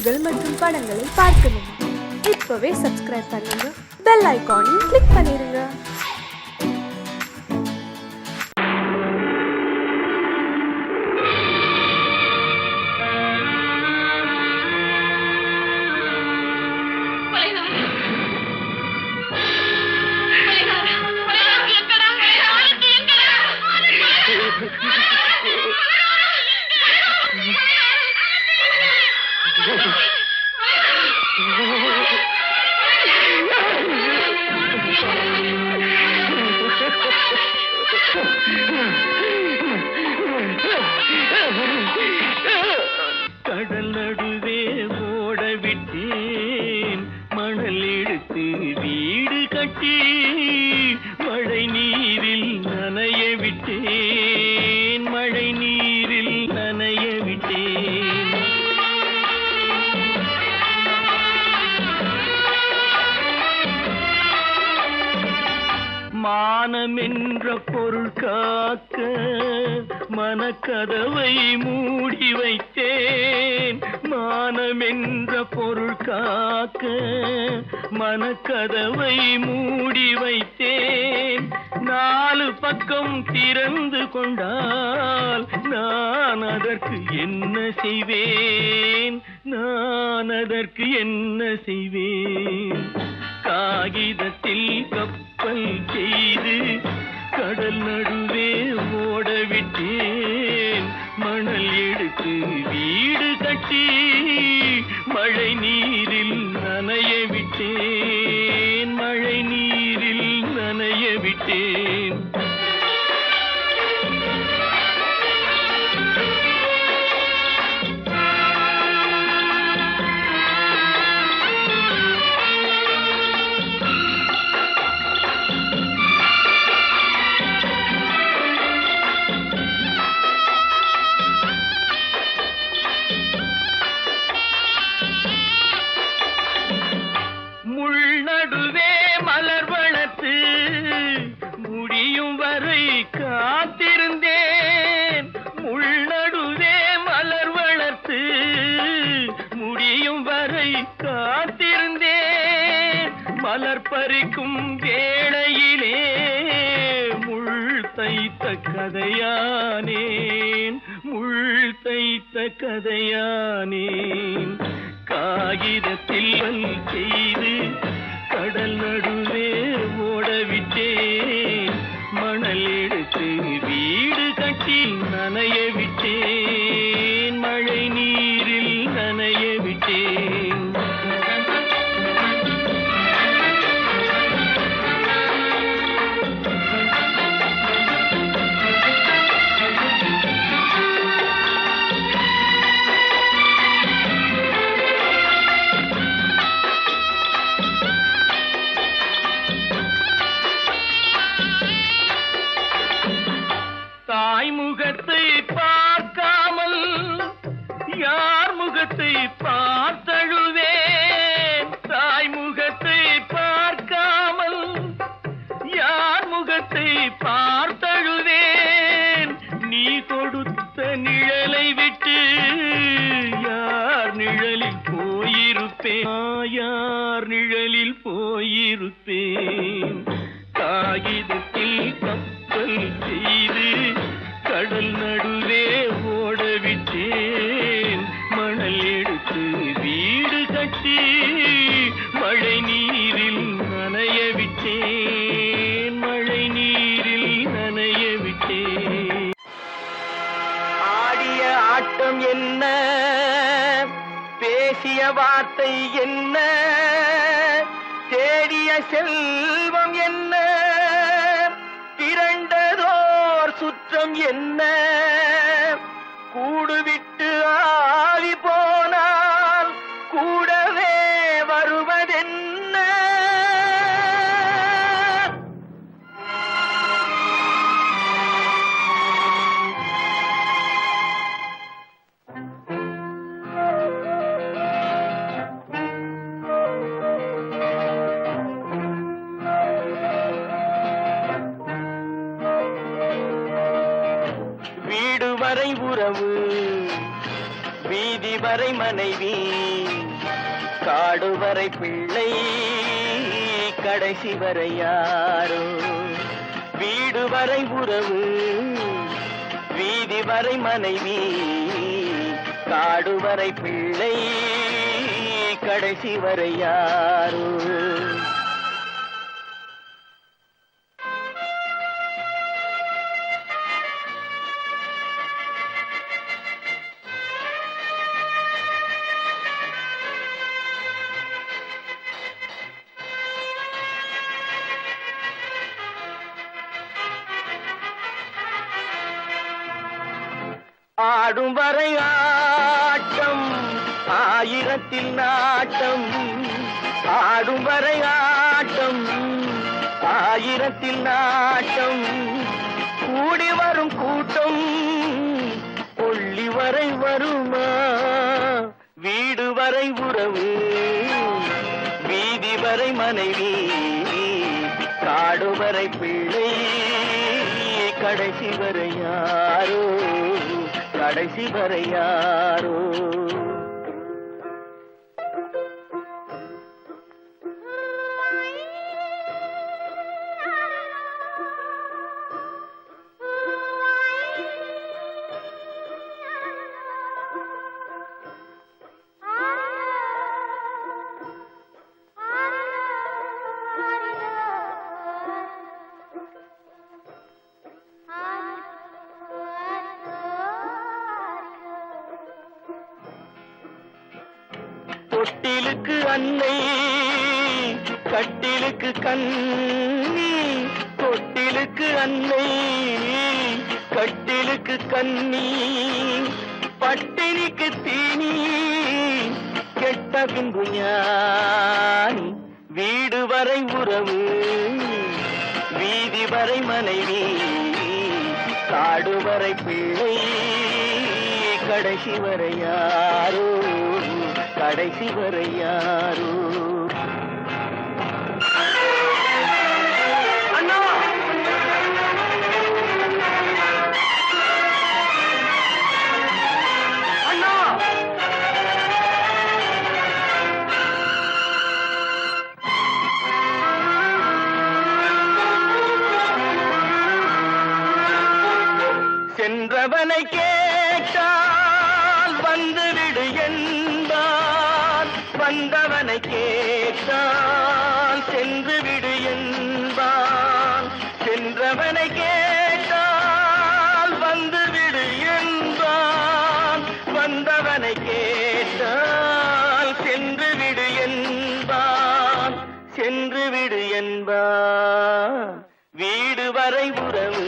பாடல்கள் மற்றும் படங்களை பார்க்கணுமா? இப்பவே சப்ஸ்கிரைப் பண்ணுங்க, பெல் ஐகானையும் கிளிக் பண்ணிருங்க. கடல் நடுவே ஓட விட்டேன், மணல் எடுத்து வீடு கட்டி மழை நீரில் நனைய விட்டேன், மழை நீரில் நனைய விட்டேன். மானம் என்ற பொருள் காக்க மனக்கதவை மூடி வைத்தேன், மானம் என்ற பொருள் காக்க மனக்கதவை மூடி வைத்தேன். 4 பக்கம் திறந்து கொண்டால் நான் அதற்கு என்ன செய்வேன், நான் அதற்கு என்ன செய்வேன்? காகிதத்தில் கப்பல் செய்து கடல் நடுவே ஓட விட்டேன், மணல் எடுத்து வீடு கட்டி மழை நீரில் நனைய விட்டேன், மழை நீரில் நனைய விட்டேன். நடுவே மலர் வளர்த்து முடியும் வரை காத்திருந்தேன், முள் நடுவே மலர் வளர்த்து முடியும் வரை காத்திருந்தேன். மலர் பறிக்கும் வேளையிலே முள் தைத்த கதையானேன், முள் தைத்த கதையானேன். காகிதத்தில் செய்து கடல் நடுவே ஓடவிட்டேன், மணல் எடுத்து வீடு கட்டி நனைய விட்டேன், மழை நீரில் நனைய விட்டேன். தாய் முகத்தை பார்க்காமல் யார் முகத்தை பார்த்தழுவேன், தாய் முகத்தை பார்க்காமல் யார் முகத்தை பார்த்தழுவேன். நீ கொடுத்த நிழலை விட்டு யார் நிழலில் போயிருப்பேன், யார் நிழலில் போயிருப்பேன். காகிதத்தில் கப்பல் செய்து கடல் நடுவே ஓடவிட்டேன், மணல் எடுத்து வீடு கட்டி மழை நீரில் நனைய விட்டேன், மழை நீரில் நனைய விட்டேன். ஆடிய ஆட்டம் என்ன, பேசிய வார்த்தை என்ன, தேடிய செல்வம் என்ன, திரண்டதோர் சுற்றம் என்ன, கூடுவிட்டு ஆவி போனால் கூடவே வருவதென்ன. வரை உறவு, வீதி வரை மனைவி, காடுவரை பிள்ளை கடைசி வரை யாரோ வீடு வரை உறவு வீதி வரை மனைவி காடு வரை பிள்ளை கடைசி வரை யாரோ ஆடும் வரை ஆட்டம் ஆயிரத்தில் நாட்டம் ஆடும் வரை ஆட்டம் ஆயிரத்தில் நாட்டம் கூடி வரும் கூட்டம் கொள்ளி வரை வருமா வீடு வரை உறவு வீதி வரை மனைவி காடு வரை பிள்ளை கடைசி வரை யாரோ கடைசி வரை யாரோ தொட்டிலுக்கு அன்னை கட்டிலுக்கு கண்ணி தொட்டிலுக்கு அன்னை கட்டிலுக்கு கண்ணி பட்டினிக்கு தீனி கெட்ட பின்பு ஞானி வீடு வரை உறவு வீதி வரை மனைவி காடு வரை பிள்ளை கடைசி வரை யாரோ கடைசி வரை யாரோ அண்ணா அண்ணா சென்றவனை கேட்டால் வந்துவிடு என்பான் வந்தவனை கேட்டால் சென்று விடு என்பான் சென்றவனை கேட்டால் வந்துவிடு என்பான் வந்தவனை கேட்டால் சென்று விடு என்பான் சென்று விடு என்பான் வீடு வரை உறவு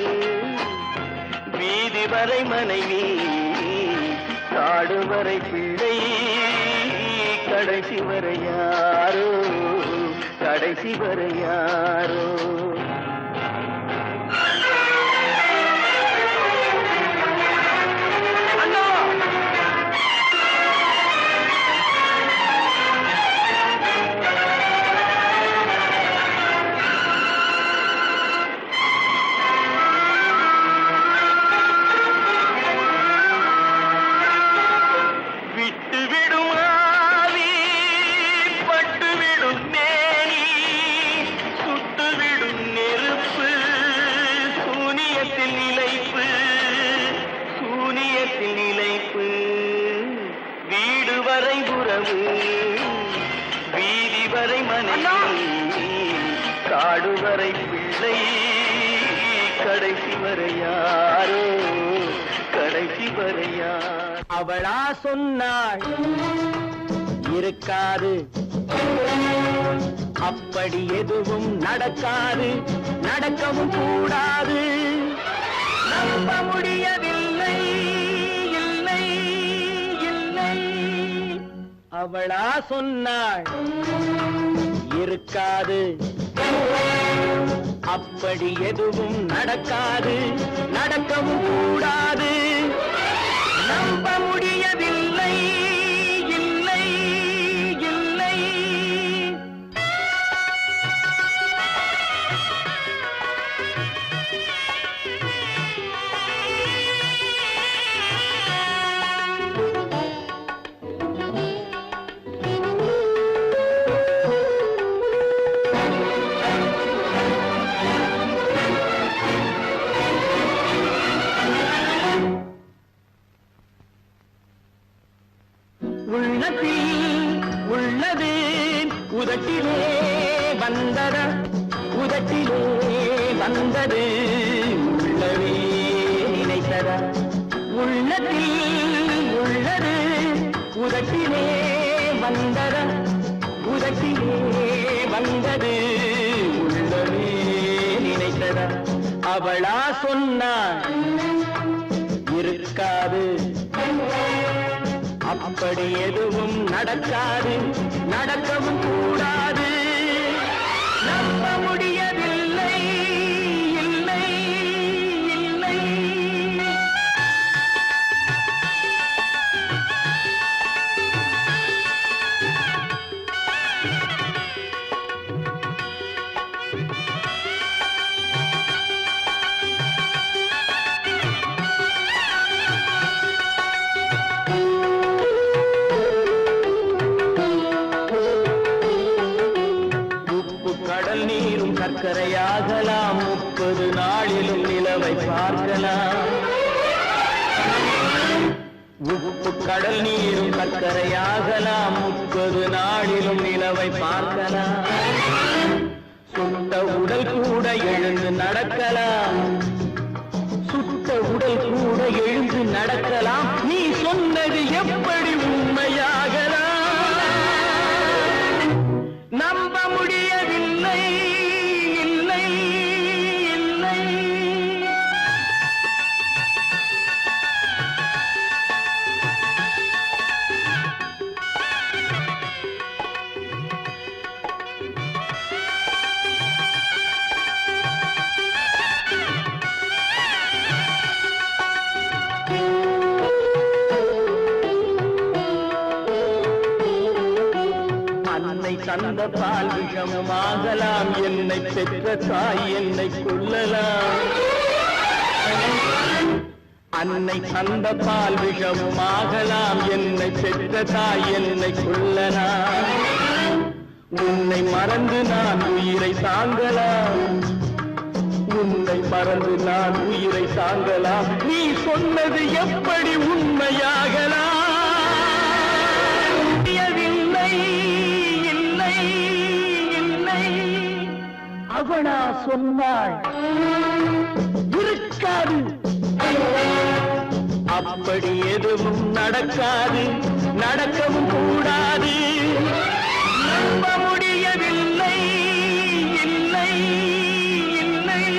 வீதி வரை மனைவி காடு வரை பிள்ளை கடைசி வரை யாரோ கடைசி வரை யாரோ வீடு வரை உறவு வீதி வரை மனைவி காடு வரை பிள்ளை கடைசி வரை யாரோ கடைசி வரை யார் அவளா சொன்னாள் இருக்காது அப்படி எதுவும் நடக்காது நடக்கவும் கூடாது நம்ப முடியவில்லை இல்லை இல்லை அவளா சொன்னாள் இருக்காது அப்படி எதுவும் நடக்காது நடக்கவும் கூடாது நம்ப முடியவில்லை இல்லை இல்லை உள்ளத்தில் உள்ளது உதட்டிலே வந்ததா உதட்டிலே வந்தது உள்ளவே நினைத்ததா உள்ளத்தில் உள்ளது உதட்டிலே வந்ததா உதட்டிலே வந்தது உள்ளவே நினைத்ததா அவளா சொன்னாள் இருக்காது அப்படி எதுவும் நடக்காது நடக்கவும் கூடாது நம்ப முடியவில்லை இல்லை இல்லை கடல் நீரும் சர்க்கரையாகலாம் 30 நாளிலும் நிலவை பார்க்கலாம் உப்பு கடல் நீரும் சர்க்கரையாகலாம் 30 நாளிலும் நிலவை பார்க்கலாம் சுட்ட உடல் கூட எழுந்து நடக்கலாம் சுட்ட உடல் கூட எழுந்து நடக்கலாம் நீ சொன்னது எப்படி உண்மையாகலாம் நம்ப முடியவில்லை இல்லை இல்லை அன்னை தந்த பால் விஷமாகலாம் என்னை பெற்ற தாய் என்னை கொல்லலாம் அன்னை தந்த பால் விஷமாகலாம் என்னை பெற்ற தாய் என்னை கொல்லலாம் உன்னை மறந்து நான் உயிரை தாங்கலாம் உன்னை மறந்து நான் உயிரை தாங்கலாம் நீ சொன்னது எப்படி உண்மையாகலாம் இல்லை இல்லை அவனா சொன்னாள் இருக்காது அப்படி எதுவும் நடக்காது நடக்கவும் கூடாது நம்ப முடியவில்லை இல்லை இல்லை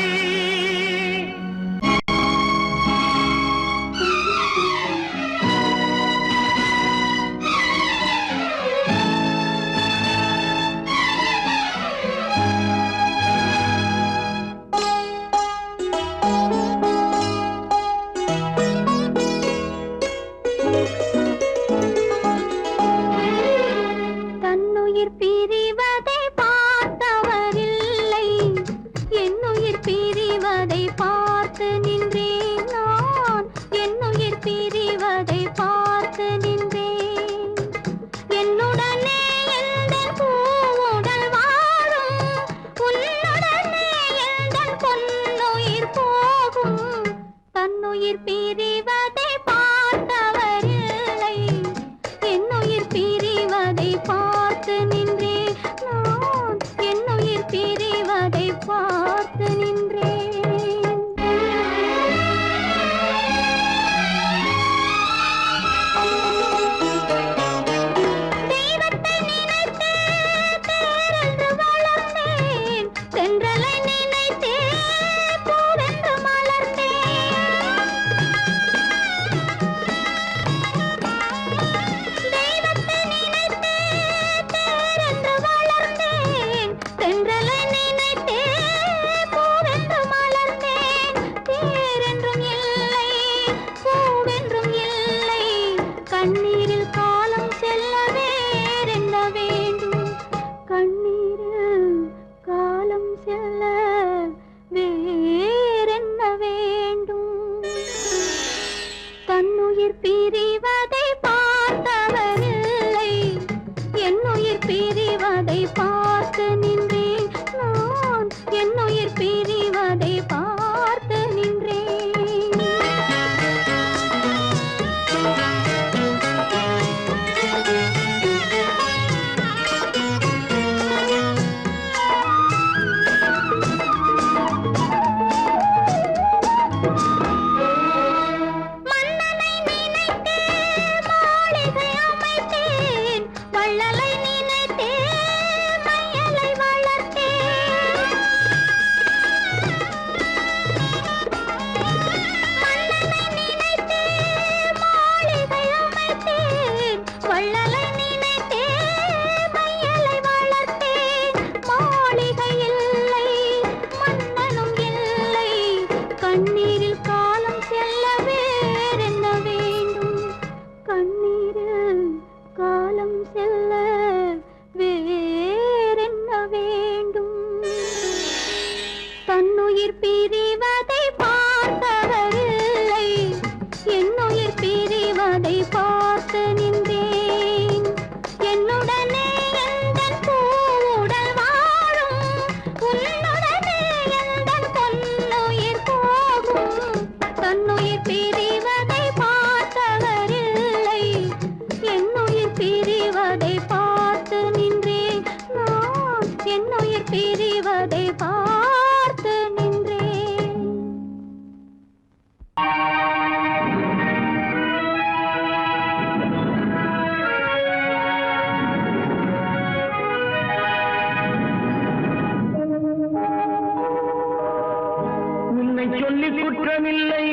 குற்றமில்லை,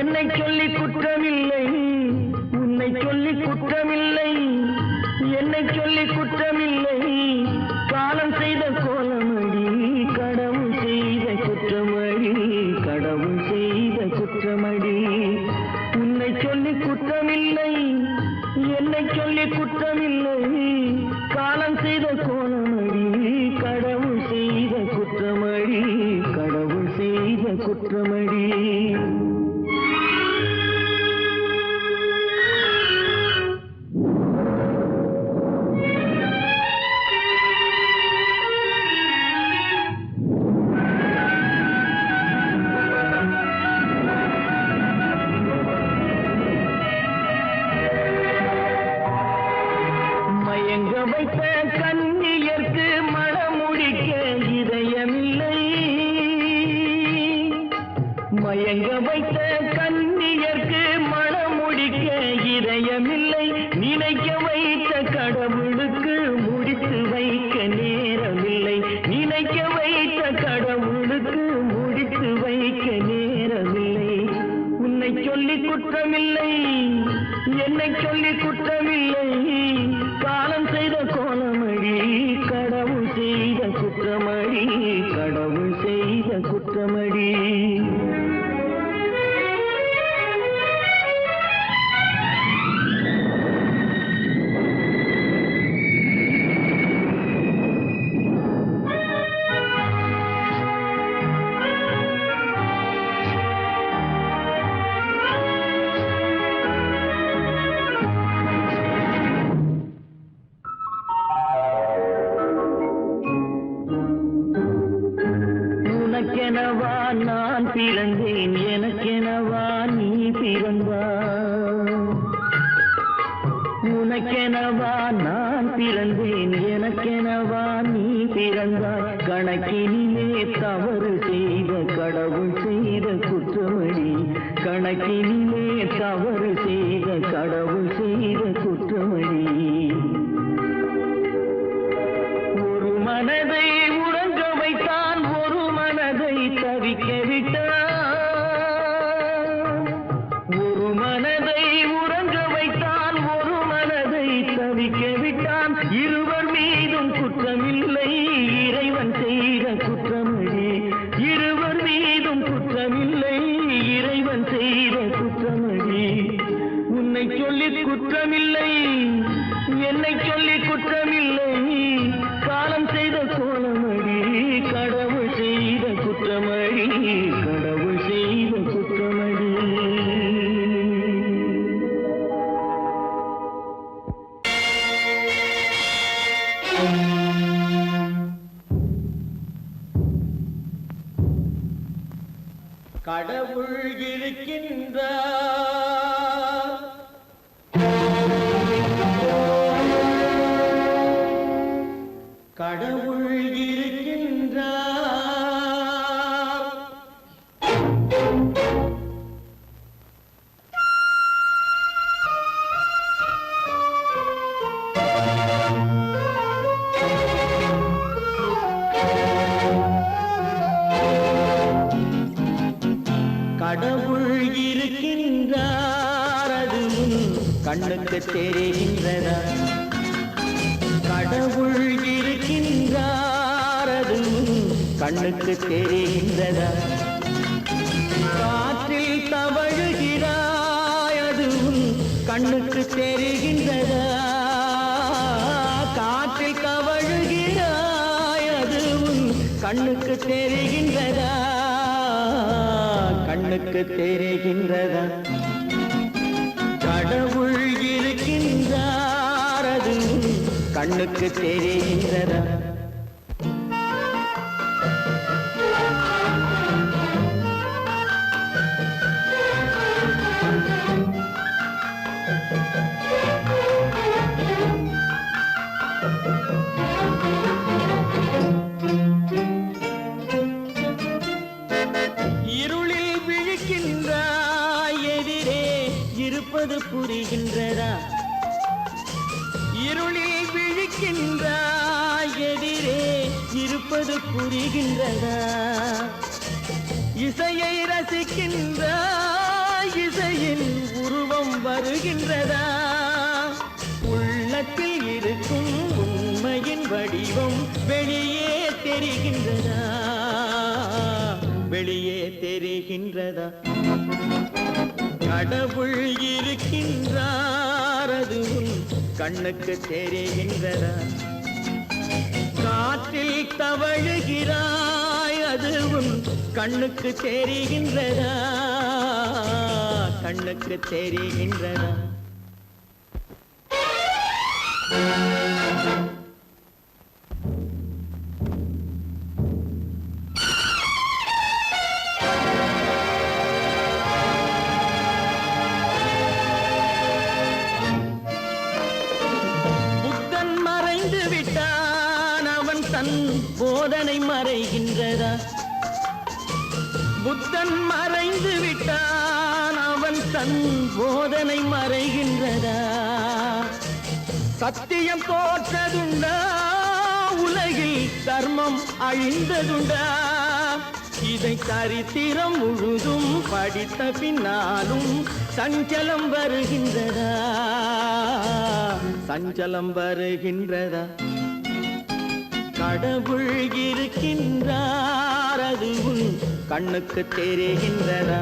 என்னை சொல்லி குற்றமில்லை, உன்னை சொல்லி குற்றமில்லை, என்னை சொல்லி குற்றமில்லை, காலம் செய்த கோலமடி, கடவுள் செய்த குற்றமடி, கடவுள் செய்த குற்றமடி. உன்னை சொல்லி குற்றமில்லை, என்னை சொல்லி குற்றமில்லை, காலம் செய்த கோலமடி, கடவுள் செய்த குற்றமடி, கடவுள் செய்த குற்றமடி. மயங்க வைத்த கண்ணியர்க்கு மணமுடிக்க இதயமில்லை, மயங்க வைத்த கண்ணியர்க்கு மணமுடிக்க இதயமில்லை, நினைக்க வைத்த கடவுளுக்கு முடித்து வைக்க நேரமில்லை, நினைக்க வைத்த கடவுளுக்கு முடித்து வைக்க நேரமில்லை. உன்னை சொல்லி குற்றமில்லை, என்னை சொல்லி குற்றமில்லை, காலம் செய்த கோலமடி, கடவுள் செய்த குற்றமடி, கடவுள் செய்த குற்றமடி. உனக்கெனவா நான் பிறந்தேன், எனக்கெனவா நீ பிறந்தாய், உனக்கெனவா நான் பிறந்தேன், எனக்கெனவா நீ பிறந்தாய், கணக்கினிலே தவறு செய்த கடவுள் செய்த குற்றமடி, கணக்கினிலே தவறு செய்த கடவுள் செய்த குற்றமடி. ஒரு மனதை உறங்க வைத்தான், ஒரு மனதை தவிக்க விட்டான், ஒரு மனதை உறங்க வைத்தான், ஒரு மனதை தவிக்க விட்டான், இருவர் மீதும் குற்றமில்லை, இறைவன் செய்த குற்றமடி, இருவர் மீதும் குற்றமில்லை, இறைவன் செய்த குற்றமடி. உன்னை சொல்லி குற்றமில்லை, என்னை சொல்லி குற்றமில்லை, காலம் செய்த கோலமடி, கடவுள் செய்த குற்றமடி, கடவுள் செய்த குற்றமடி. கடவுள் இருக்கின்றார், கடவுள் இருக்கின்றார், கடவுள் இருக்கின்றார், அதுவும் கண்ணுக்கு தெரிகின்றதா, கடவுள் இருக்கின்றார், அதுவும் கண்ணுக்கு தெரிகின்றதா, காற்றில் தவழுகிறாய், அதுவும் கண்ணுக்கு தெரிகின்றதா, காற்றில் தவழுகிறாய், அதுவும் கண்ணுக்கு தெரிகின்றதா, கண்ணுக்கு தெரிகின்றதா. கடவுள் இருக்கின்றார், அதுவும் கண்ணுக்கு தெரிகின்றதா. இருளில் விழிக்கின்றாய், எதிரே இருப்பது புரிகின்றதா, இருளில் விழிக்கின்றாய், எதிரே இருப்பது புரிகின்றதா, இசையை ரசிக்கின்ற இசையின் உருவம் வருகின்றதா உள்ளத்தில் இருக்கும் உண்மையின் வடிவம் வெளியே தெரிகின்றதா வெளியே தெரிகின்றதா கடவுள் இருக்கின்றார் அது உன் கண்ணுக்கு தெரிகின்றதா காற்றில் தவழுகிறாய் அது உன் கண்ணுக்கு தெரிகின்றதா கண்ணுக்கு தெரிகின்றதா புத்தன் மறைந்து விட்டான் அவன் தன் போதனை மறைகின்றதா புத்தன் மறைந்து விட்டான் அவன் தன் போதனை மறைகின்றதா சத்தியம் தோற்றதுண்டா உலகில் தர்மம் அழிந்ததுண்டா இதை சரித்திரம் முழுதும் படித்த பின்னாலும் சஞ்சலம் வருகின்றதா சஞ்சலம் வருகின்றதா கடவுள் இருக்கின்றார் அது உன் கண்ணுக்கு தெரிகின்றதா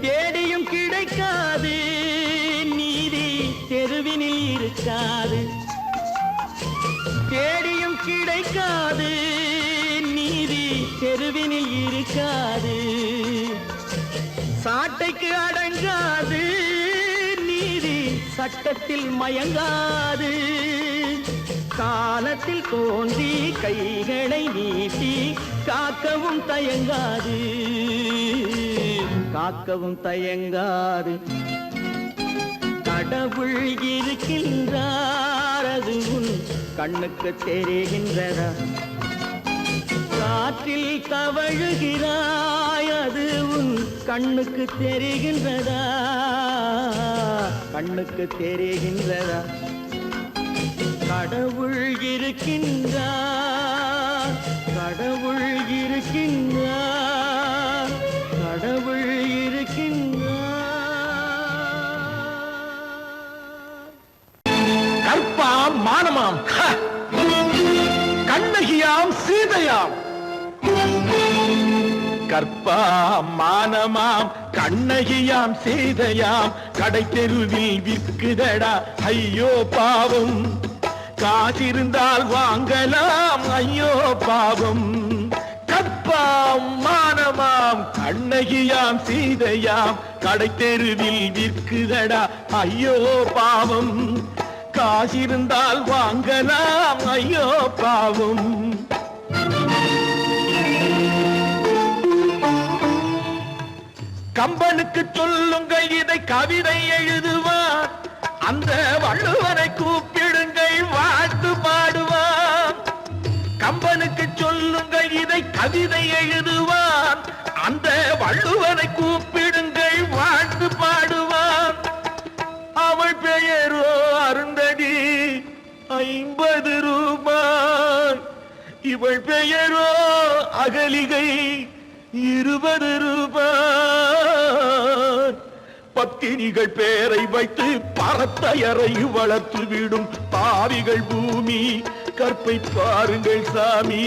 தேடியும் கிடைக்காது நீதி தெருவினில் இருக்காது தேடியும் கிடைக்காது நீதி தெருவினில் இருக்காது சாட்டைக்கு அடங்காது நீதி சட்டத்தில் மயங்காது காலத்தில் தோன்றி கைகளை நீட்டி காக்கவும் தயங்காது காக்கவும் தயங்காது கடவுள் இருக்கின்றார் அது உன் கண்ணுக்கு தெரிகின்றதா காற்றில் தவழுகிறாய் அது உன் கண்ணுக்கு தெரிகின்றதா கண்ணுக்கு தெரிகின்றதா கடவுள் இருக்கின்றார் கடவுள் இருக்கின்றார் கடவுள் இருக்கின்றார் கற்பாம் மானமாம் கண்ணகியாம் சீதையாம் கற்பாம் மானமாம் கண்ணகியாம் சீதையாம் கடை தெருவில் விற்குதடா ஐயோ பாவம் காசிருந்தால் வாங்கலாம் ஐயோ பாவம் கற்பாம் மானமாம் கண்ணகியாம் சீதையாம் கடை தெருவில் விற்குதடா ஐயோ பாவம் காசிருந்தால் வாங்கலாம் ஐயோ பாவம் கம்பனுக்கு சொல்லுங்கள் இதை கவிதை எழுதுவான் அந்த வள்ளுவனை கூப்பிடுங்கள் வாழ்த்து பாடுவான் கம்பனுக்கு சொல்லுங்கள் இதை கவிதை எழுதுவான் அந்த வள்ளுவனை கூப்பிடுங்கள் வாழ்த்து பாடுவான் அவள் பெயரோ அருந்ததி 50 ரூபாய் இவள் பெயரோ அகலிகை 20 ரூபாய் பத்தினிகள் பேரை வைத்து பரத்தையறை வளர்த்து விடும் பாவிகள் பூமி கற்பை பாருங்கள் சாமி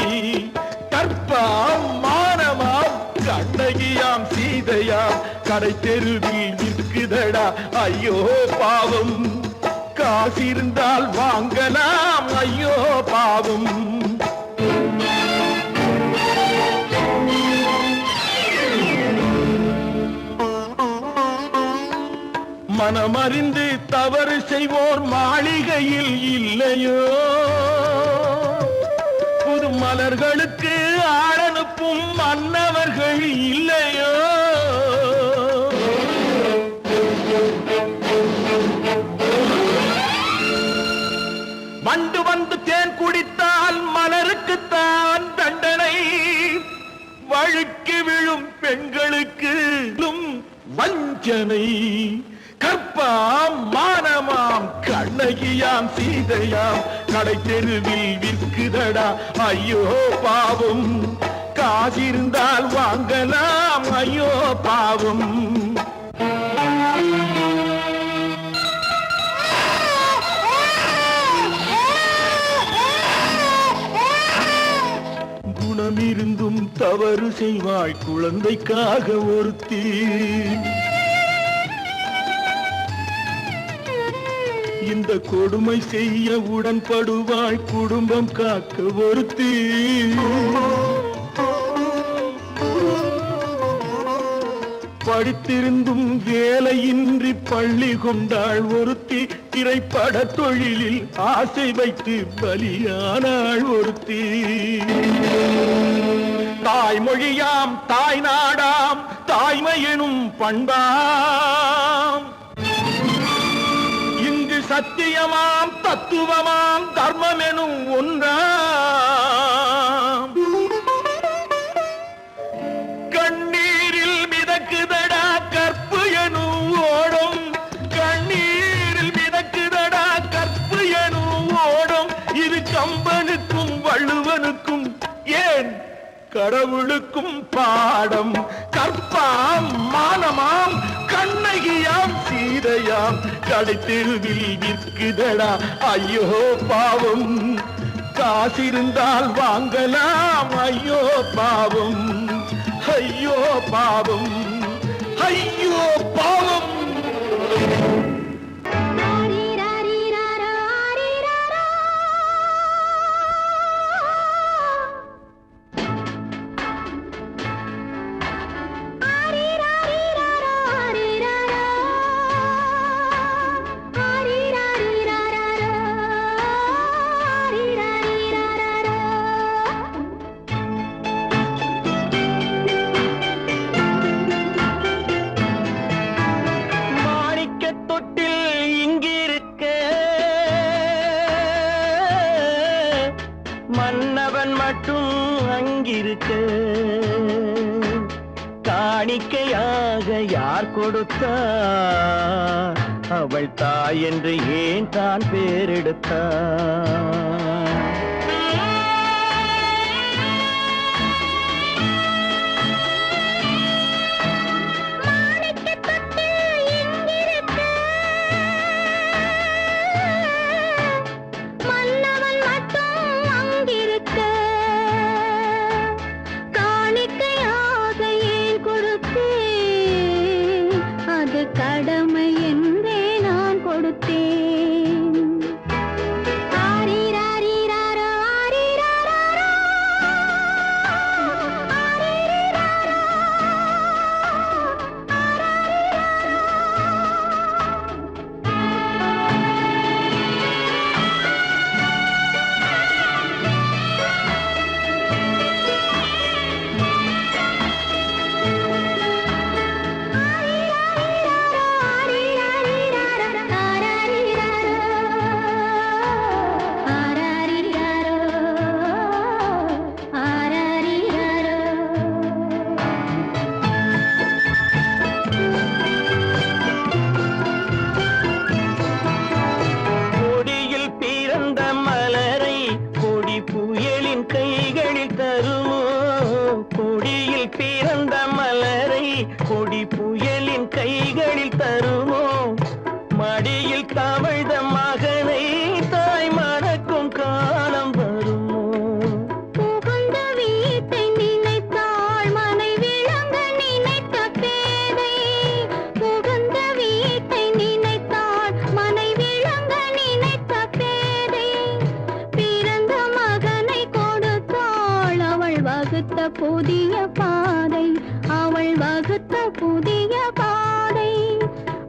கற்பாம் மானமாம் கண்ணகியாம் சீதையாம் கடை தெருவில் விற்குதடா ஐயோ பாவம் காசிருந்தால் வாங்கலாம் ஐயோ பாவம் மனமறிந்து தவறு செய்வோர் மாளிகையில் இல்லையோ புது மலர்களுக்கு ஆளனுப்பும் மன்னவர்கள் இல்லையோ வண்டு வந்து தேன் குடித்தால் மலருக்குத்தான் காஞ்சனை கற்பாம் மானமாம் கண்ணகியாம் சீதையாம் கடை தெருவில் விற்குதடா ஐயோ பாவம் காசிருந்தால் வாங்கலாம் ஐயோ பாவம் குணமிருந்தும் தவறு செய்வாய் குழந்தைக்காக ஒருத்தி இந்த கொடுமை செய்ய உடன்படுவாய் குடும்பம் காக்க ஒருத்தி படித்திருந்தும் வேலையின்றி பள்ளி கொண்டாள் ஒருத்தி திரைப்பட தொழிலில் ஆசை வைத்து பலியானாள் ஒருத்தி தாய்மொழியாம் தாய் நாடாம் தாய்மை எனும் பண்பாம் இங்கு சத்தியமாம் தத்துவமாம் தர்மம் எனும் ஒன்றாம் கண்ணீரில் மிதக்குதடா கற்பு எனும் ஓடும் கண்ணீரில் மிதக்குதடா கற்பு எனும் ஓடும் இது கம்பனுக்கும் வள்ளுவனுக்கும் ஏன் கடவுளுக்கும் பாடம் கற்பாம் மானமாம் கண்ணகியாம் சீதையாம் கடை தெருவில் விற்குதடா ஐயோ பாவம் காசிருந்தால் வாங்கலாம் ஐயோ பாவம் ஐயோ பாவம் ஐயோ பாவம் மன்னவன் மட்டும் அங்கிருக்க காணிக்கையாக யார் கொடுத்தார் அவள் தாய் என்று ஏன் தான் பேரெடுத்தார் கடமை என்றே நான் கொடுத்தேன் கொடி புயலின் கைகளில் தருமோ மடியில் தவழ்ந்த மகனை தாய் மணக்கும் காலம் வருமோ புகுந்த வீட்டை நினைத்தாள் மனை விளங்க நினைத்த பேதை புகுந்த வீட்டை நினைத்தாள் மனை விளங்க நினைத்த பேதை பிறந்த மகனை கொடுத்தாள் அவள் வகுத்த புதிய பாதை அவள் வகுத்த புதிய பாதை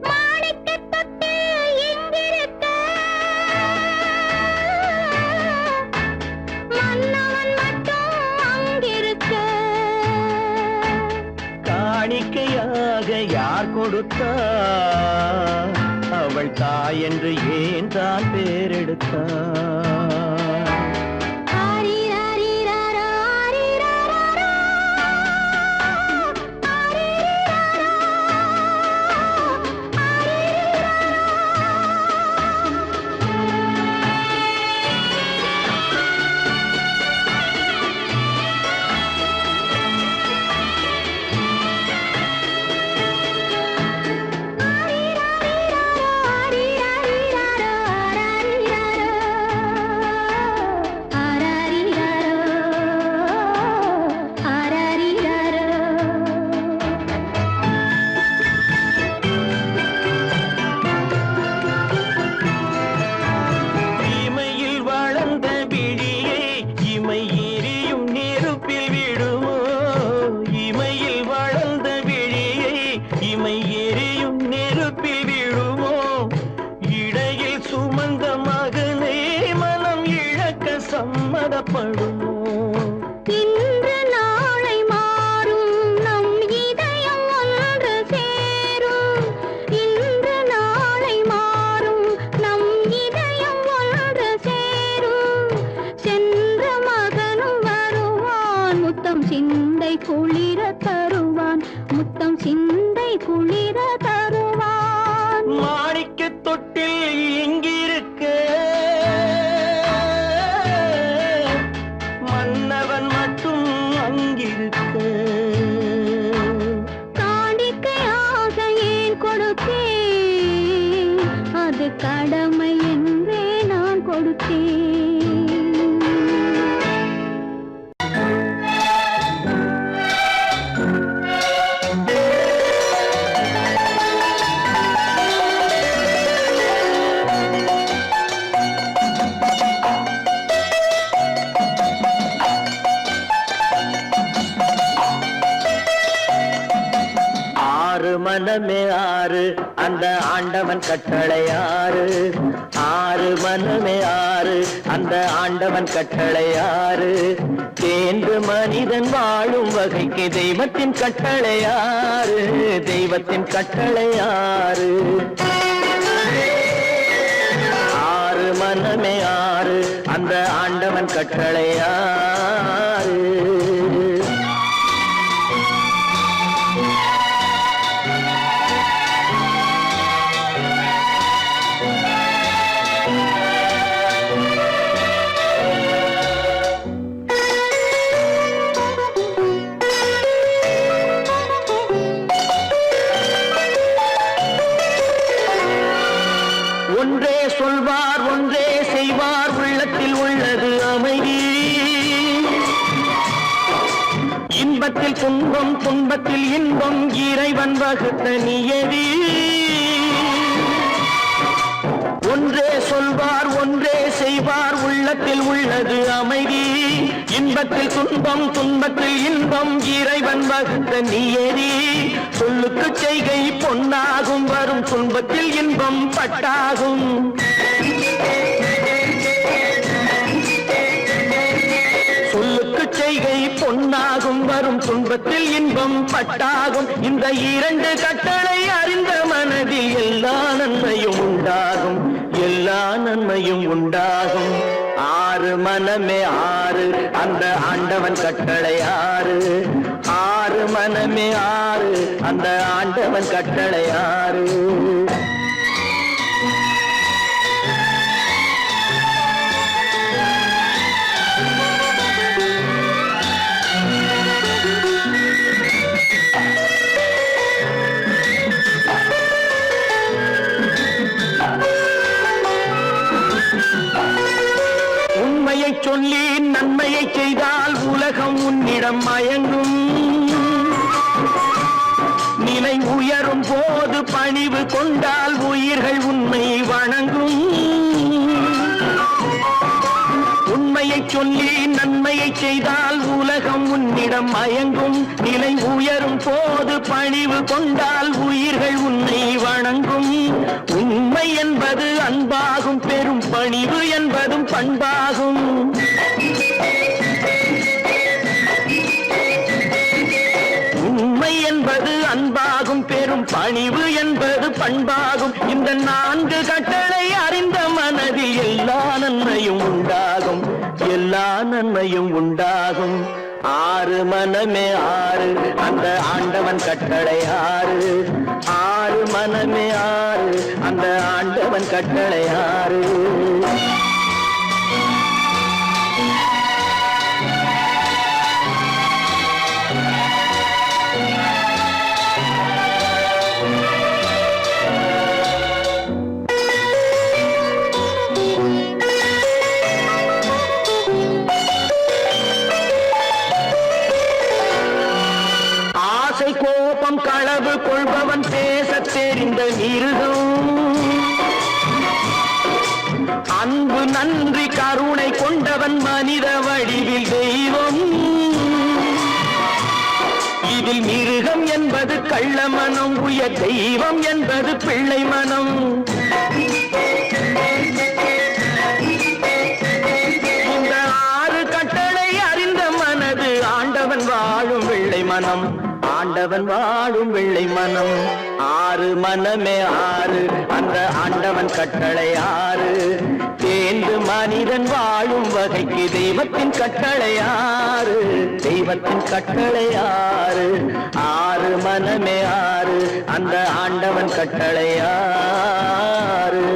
மாணிக்கத் தொட்டில் இங்கிருக்க மன்னவன் மட்டும் அங்கிருக்க காணிக்கையாக யார் கொடுத்தார் அவள் தாய் என்று ஏன் தான் பேரெடுத்தார் கடமை என்றே நான் கொடுத்தேன். மனமே ஆறு அந்த ஆண்டவன் கட்டளை ஆறு. ஆறு மனமே ஆறு அந்த ஆண்டவன் கட்டளை ஆறு. தேர்ந்து மனிதன் வாழும் வகைக்கு தெய்வத்தின் கட்டளை ஆறு. தெய்வத்தின் கட்டளை ஆறு. ஆறு மனமே ஆறு அந்த ஆண்டவன் கட்டளை ஆறு. ஒன்றே சொல்வார் ஒன்றே செய்வார் உள்ளத்தில் உள்ளது அமைதி. இன்பத்தில் துன்பம் துன்பத்தில் இன்பம் இறைவன் வகுத்த நியதி. ஒன்றே சொல்வார் ஒன்றே செய்வார் உள்ளத்தில் உள்ளது அமைதி. இன்பத்தில் துன்பம் துன்பத்தில் இன்பம் இறைவன் வகுத்த நியதி. சொல்லுக்கு செய்கை பொன்னாகும் வரும் துன்பத்தில் இன்பம் பட்டாகும். சொல்லுக்கு செய்கை பொன்னாகும் வரும் துன்பத்தில் இன்பம் பட்டாகும். இந்த இரண்டு கட்டளை அறிந்த மனதில் எல்லா நன்மையும் உண்டாகும். எல்லா நன்மையும் உண்டாகும். ஆறு மனமே ஆறு அந்த ஆண்டவன் கட்டளை ஆறு. ஆறு மனமே ஆறு அந்த ஆண்டவன் கட்டளை ஆறு. உண்மையை சொல்லி நன்மையை செய்தால் உலகம் உன்னிடம் மயங்கும். நிலை உயரும் போது பணிவு கொண்டால் உயிர்கள் உன்னை வணங்கும். உண்மையை சொல்லி நன்மையை செய்தால் உலகம் உன்னிடம் மயங்கும். நிலை உயரும் போது பணிவு கொண்டால் உயிர்கள் உன்னை வணங்கும். உண்மை என்பது அன்பாகும். பெரும் பணிவு என்பதும் பண்பாகும். உண்மை என்பது அன்பாகும். பெரும் பணிவு என்பது பண்பாகும். இந்த நான்கு கட்டளை அறிந்த மனதில் எல்லா நன்மையும் உண்டாகும். எல்லா நன்மையும் உண்டாகும். ஆறு மனமே ஆறு அந்த ஆண்டவன் கட்டளை ஆறு. ஆறு மனமே ஆறு அந்த ஆண்டவன் கட்டளை ஆறு. கோபம் களவு கொள்பவன் பேசத் தெரிந்த மிருகம். அன்பு நன்றி கருணை கொண்டவன் மனித வடிவில் தெய்வம். இதில் மிருகம் என்பது கள்ள மனம். உயர் தெய்வம் என்பது பிள்ளை மனம். இந்த ஆறு கட்டளை அறிந்த மனது ஆண்டவன் வாழும் வெள்ளை மனம். ஆண்டவன் வாழும் வெள்ளை மனம். ஆறு மனமே ஆறு அந்த ஆண்டவன் கட்டளை ஆறு. தேர்ந்து மனிதன் வாழும் வகைக்கு தெய்வத்தின் கட்டளை ஆறு. தெய்வத்தின் கட்டளை ஆறு. ஆறு மனமே ஆறு அந்த ஆண்டவன் கட்டளை ஆறு.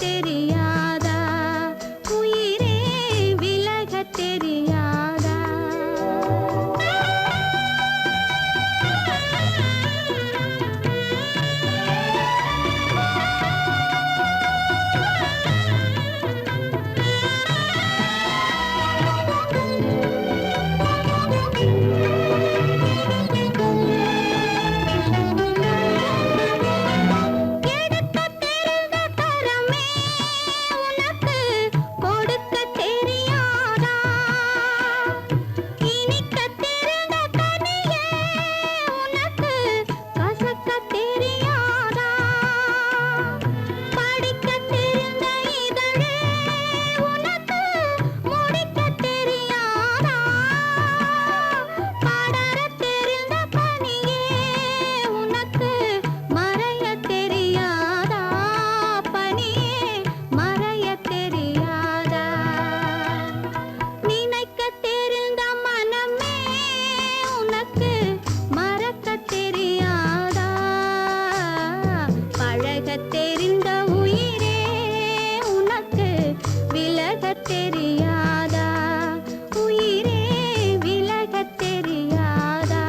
தெரியாதா உயிரே விலகத் தெரியாதா தெரிந்த உயிரே உனக்கு விலகத் தெரியாதா உயிரே விலகத் தெரியாதா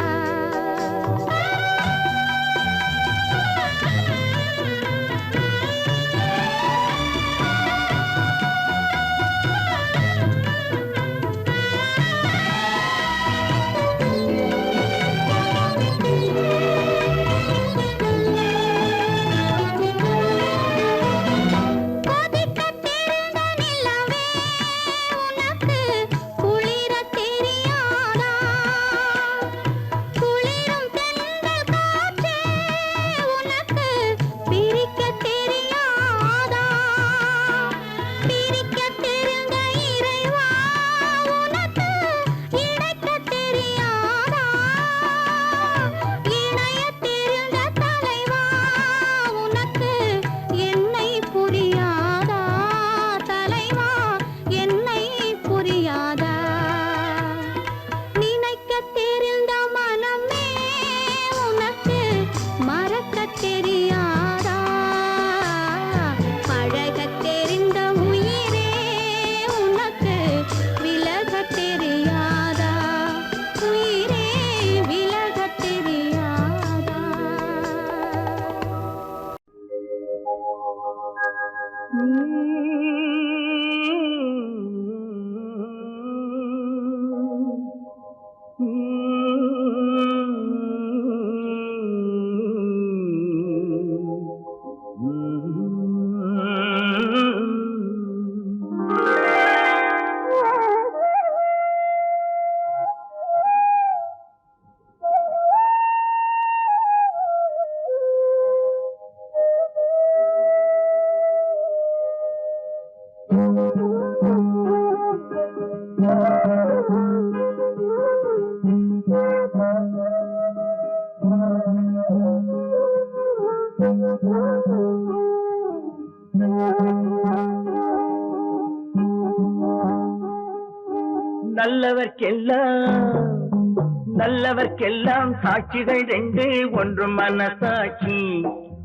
நல்லவர்க்கெல்லாம் சாட்சிகள் ரெண்டு, ஒன்று மனசாட்சி,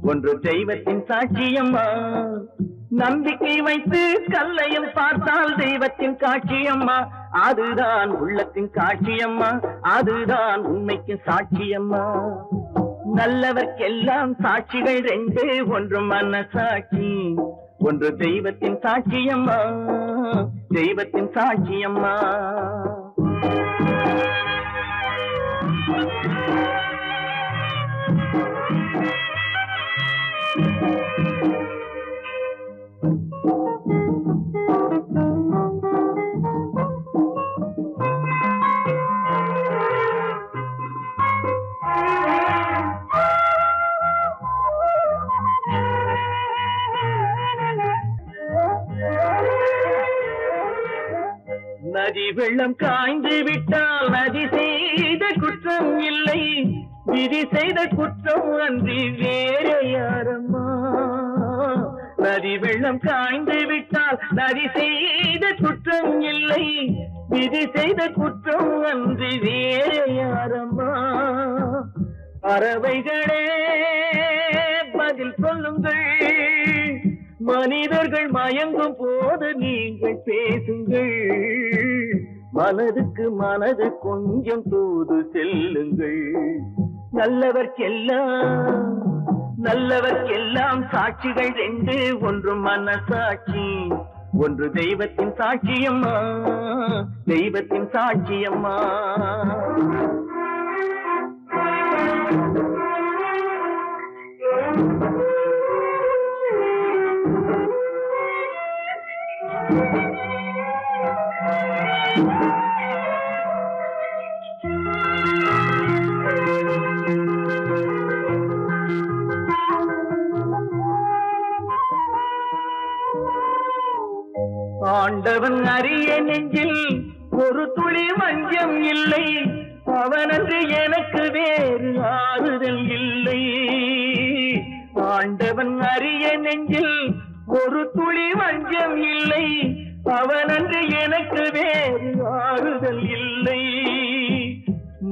ஒன்று தெய்வத்தின் சாட்சியம்மா. நம்பிக்கை வைத்து கல்லையும் பார்த்தால் தெய்வத்தின் காட்சியம்மா. அதுதான் உள்ளத்தின் காட்சியம்மா, அதுதான் உண்மைக்கு சாட்சியம்மா. நல்லவர்க்கெல்லாம் சாட்சிகள் ரெண்டு, ஒன்று மனசாட்சி, ஒன்று தெய்வத்தின் சாட்சியம்மா, தெய்வத்தின் சாட்சியம்மா. நதி வெள்ளம் காய்ந்து விட்டால் நதி செய்த குற்றம் இல்லை, விதி செய்த குற்றம் அன்றி வேற யாரம்மா. நதி வெள்ளம் காய்ந்து விட்டால் நதி செய்த குற்றம் இல்லை, விதி செய்த குற்றம் அன்றி வேற யாரம்மா. பறவைகளே பதில் சொல்லுங்கள், மனிதர்கள் மயங்கும் போது நீங்கள் பேசுங்கள், மனதுக்கு மனது கொஞ்சம் தூது செல்லுங்கள். நல்லவர்க்கெல்லாம் சாட்சிகள் ரெண்டு, ஒன்று மனசாட்சி, ஒன்று தெய்வத்தின் சாட்சியம்மா, தெய்வத்தின் சாட்சியம்மா. ஆண்டவன் அறிய நெஞ்சில் ஒரு துளி வஞ்சம் இல்லை, அவனன்று எனக்கு வேறு ஆறுதல் இல்லை. ஆண்டவன் அறிய நெஞ்சில் ஒரு துளி வஞ்சம் இல்லை, அவனன்று எனக்கு வேறு ஆறுதல் இல்லை.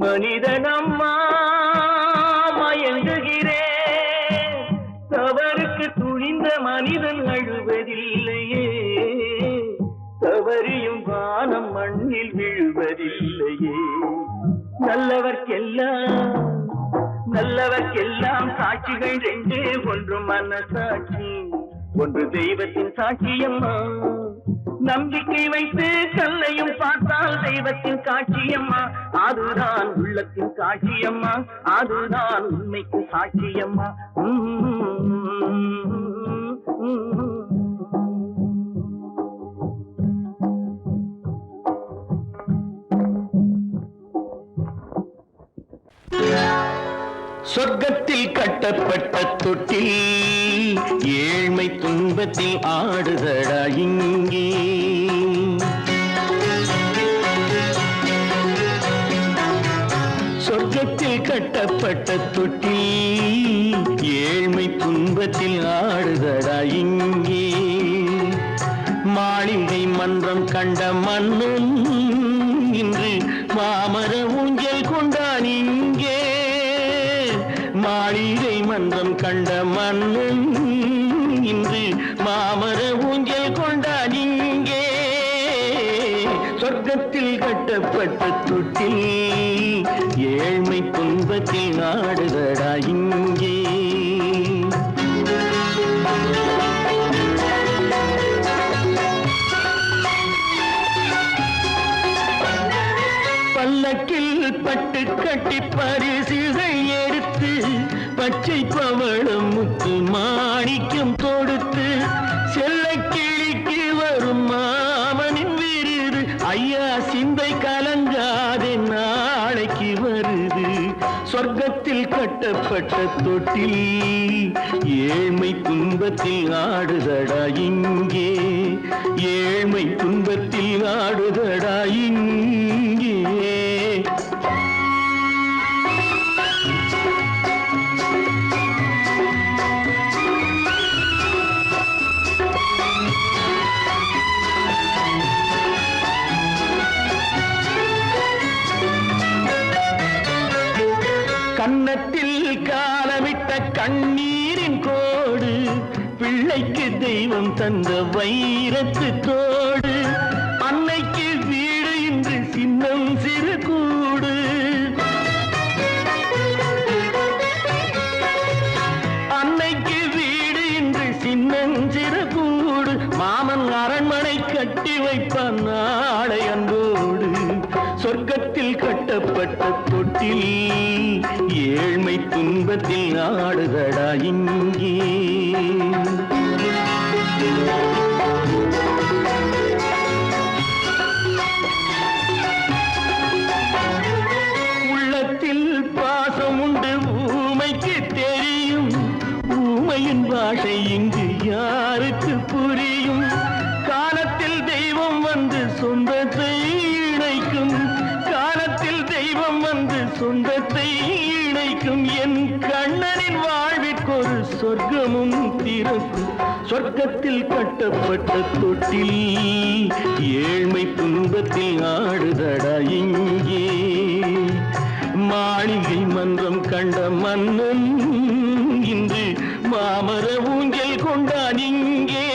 மனிதனம்மா மயங்குகிறேன், தவறுக்கு துணிந்த மனிதன் அழுவதில்லையே, தவறியும் வானம் மண்ணில் விழுவதில்லையே. நல்லவர்க்கெல்லாம் சாட்சிகள் ரெண்டு, ஒன்று மனசாட்சி, ஒன்று தெய்வத்தின் சாட்சியம்மா. நம்பிக்கை வைத்து கல்லையும் பார்த்தால் தெய்வத்தின் காட்சியம்மா, அதுதான் உள்ளத்தின் காட்சியம்மா, அதுதான் உண்மைக்கு சாட்சியம்மா. சொர்க்கத்தில் கட்டப்பட்ட தொட்டில் ஏழ்மை துன்பத்தில் ஆடுதடா இங்கே. சொர்க்கத்தில் கட்டப்பட்ட தொட்டில் ஏழ்மை துன்பத்தில் ஆடுதடா இங்கே. மாளிகை மன்றம் கண்ட மன்னன் இன்று மாமர ஊஞ்சல் கொண்டான் இங்கே. மாளிகை மன்றம் கண்ட மன்னன் இன்று மாமர ஊஞ்சல் கொண்டான் இங்கே. சொர்க்கத்தில் கட்டப்பட்ட தொட்டில் ஏழ்மை துன்பத்தில் நாடுதடா இங்கே. பல்லக்கில் பட்டு கட்டி பரிசுகள் எடுத்து, பச்சை பவளம் முத்து மாணிக்கம் தொடுத்து, செல்ல கிளிக்கு வரும் மாமனின் விருது, ஐயா சிந்தை கலங்காதே நாளைக்கு வருது. சொர்க்கத்தில் கட்டப்பட்ட தொட்டில் ஏழ்மை துன்பத்தில் ஆடுதடா இங்கே. ஏழ்மை துன்பத்தில் ஆடுதடா இங்கே. கன்னத்தில் காலமிட்ட கண்ணீரின் கோடு, பிள்ளைக்கு தெய்வம் தந்த வைரத்து தோடு, அன்னைக்கு வீடு இன்று சின்னம் சிறு கூடு. அன்னைக்கு வீடு இன்று சின்னம் சிறு கூடு, மாமன் அரண்மனை கட்டி வைப்பான் நாளை அன்போடு. சொர்க்கத்தில் கட்டப்பட்ட தொட்டில் ஏழ்மை துன்பத்தில் ஆடுதடா இங்கே. உள்ளத்தில் பாசம் உண்டு ஊமைக்கு தெரியும், ஊமையின் பாஷை இங்கு யாருக்கு புரியும். காலத்தில் தெய்வம் வந்து சொந்தத்தை இணைக்கும், காலத்தில் தெய்வம் வந்து சொந்தத்தை இணைக்கும். என் கண்ணனின் வாழ்விற்கொரு சொர்க்கமும் திறக்கும். சொர்க்கத்தில் கட்டப்பட்ட தொட்டில் ஏழ்மை துன்பத்தில் ஆடுதடா இங்கே. மாளிகை மன்றம் கண்ட மன்னன் இன்று மாமர ஊஞ்சல் கொண்டான் இங்கே.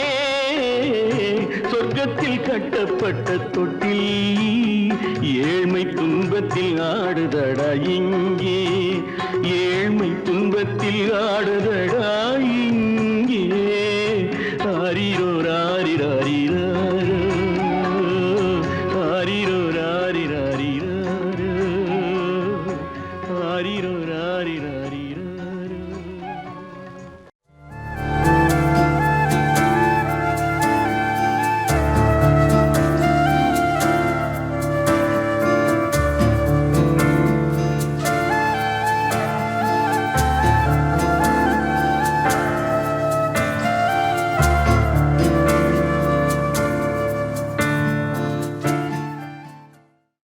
கட்டப்பட்ட தொட்டில் ஏழ்மை துன்பத்தில் ஆடுதடா இங்கே, ஏழ்மை துன்பத்தில் ஆடுதடா இங்கே. ஆரிரோ